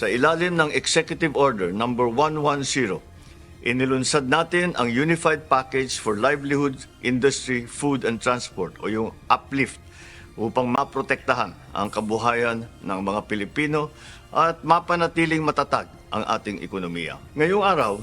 Sa ilalim ng Executive Order number 110, inilunsad natin ang Unified Package for Livelihood, Industry, Food and Transport o yung UPLIFT upang maprotektahan ang kabuhayan ng mga Pilipino at mapanatiling matatag ang ating ekonomiya. Ngayong araw,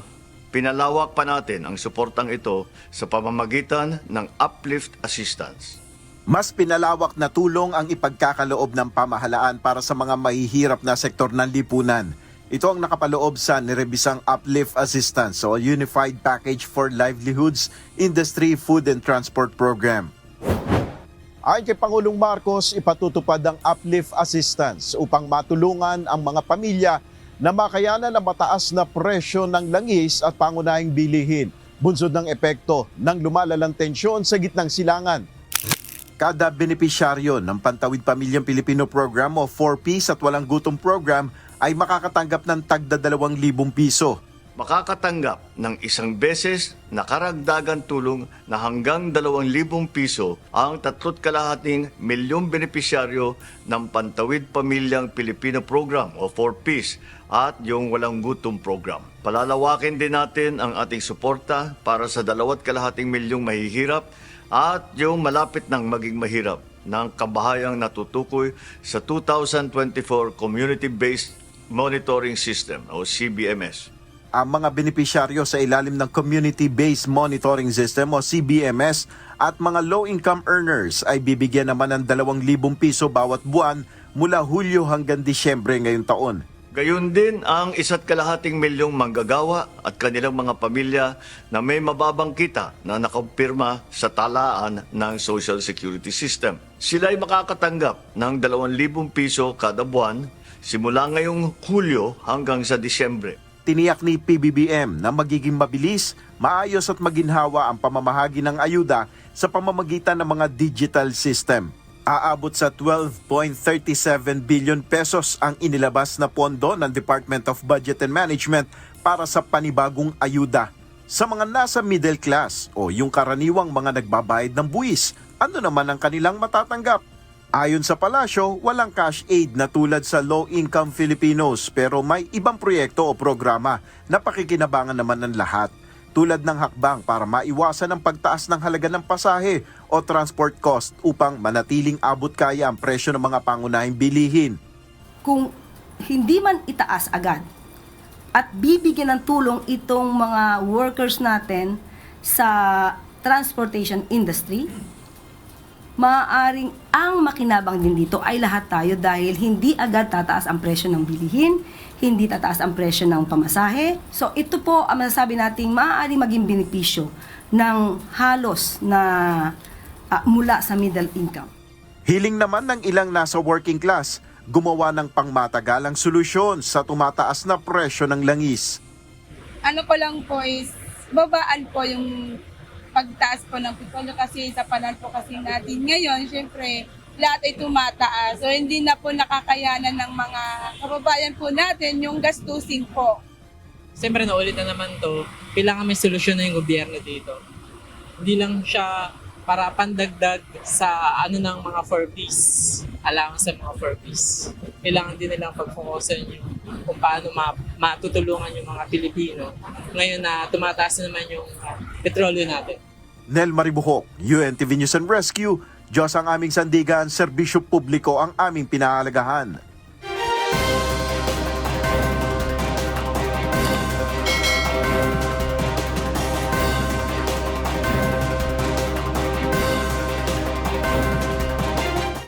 pinalawak pa natin ang suportang ito sa pamamagitan ng UPLIFT Assistance. Mas pinalawak na tulong ang ipagkakaloob ng pamahalaan para sa mga mahihirap na sektor ng lipunan. Ito ang nakapaloob sa nirebisang UPLIFT Assistance o Unified Package for Livelihoods, Industry, Food and Transport Program. Ayon kay Pangulong Marcos, ipatutupad ang UPLIFT Assistance upang matulungan ang mga pamilya na makayanan ang mataas na presyo ng langis at pangunahing bilihin, bunsod ng epekto ng lumalalang tensyon sa gitnang silangan. Kada benepisyaryo ng Pantawid Pamilyang Pilipino Program o 4Ps at Walang Gutom Program ay makakatanggap ng tagda 2,000 piso. Makakatanggap ng isang beses na karagdagan tulong na hanggang 2,000 piso ang 3,2 milyong benepisyaryo ng Pantawid Pamilyang Pilipino Program o 4Ps at yung Walang Gutom Program. Palalawakin din natin ang ating suporta para sa 2,2 milyong mahihirap at yung malapit nang maging mahirap ng kabahayang natutukoy sa 2024 Community-Based Monitoring System o CBMS. Ang mga benepisyaryo sa ilalim ng Community-Based Monitoring System o CBMS at mga low-income earners ay bibigyan naman ng 2,000 piso bawat buwan mula Hulyo hanggang Disyembre ngayong taon. Gayun din ang 1,2 milyong manggagawa at kanilang mga pamilya na may mababang kita na nakampirma sa talaan ng Social Security System. Sila ay makakatanggap ng 2,000 piso kada buwan simula ngayong Hulyo hanggang sa Disyembre. Tiniyak ni PBBM na magiging mabilis, maayos at maginhawa ang pamamahagi ng ayuda sa pamamagitan ng mga digital system. Aabot sa 12.37 billion pesos ang inilabas na pondo ng Department of Budget and Management para sa panibagong ayuda. Sa mga nasa middle class o yung karaniwang mga nagbabayad ng buwis, ano naman ang kanilang matatanggap? Ayon sa palasyo, walang cash aid na tulad sa low-income Filipinos pero may ibang proyekto o programa na pakikinabangan naman ng lahat. Tulad ng hakbang para maiwasan ang pagtaas ng halaga ng pasahe o transport cost upang manatiling abot kaya ang presyo ng mga pangunahing bilihin. Kung hindi man itaas agad at bibigyan ng tulong itong mga workers natin sa transportation industry, maaaring ang makinabang din dito ay lahat tayo dahil hindi agad tataas ang presyo ng bilihin, hindi tataas ang presyo ng pamasahe. So ito po ang masasabi nating maaaring maging benepisyo ng halos na mula sa middle income. Hiling naman ng ilang nasa working class, gumawa ng pangmatagalang solusyon sa tumataas na presyo ng langis. Ano ko lang po is, babaan po yung pagtaas po ng petrolyo kasi sa panahon po kasi natin ngayon, syempre, lahat ay tumataas. So, hindi na po nakakayanan ng mga kababayan po natin yung gastusin po. Siyempre, naulit na naman to. Kailangan may solusyon na yung gobyerno dito. Hindi lang siya para pandagdag sa ng mga 4Ps. Allowance sa mga 4Ps. Kailangan din nilang pag-focusan yung kung paano matutulungan yung mga Pilipino. Ngayon na tumataas na naman yung petrolyo natin. Nel Maribuhok, UNTV News and Rescue, Diyos ang aming sandigan, serbisyo publiko ang aming pinahalagahan.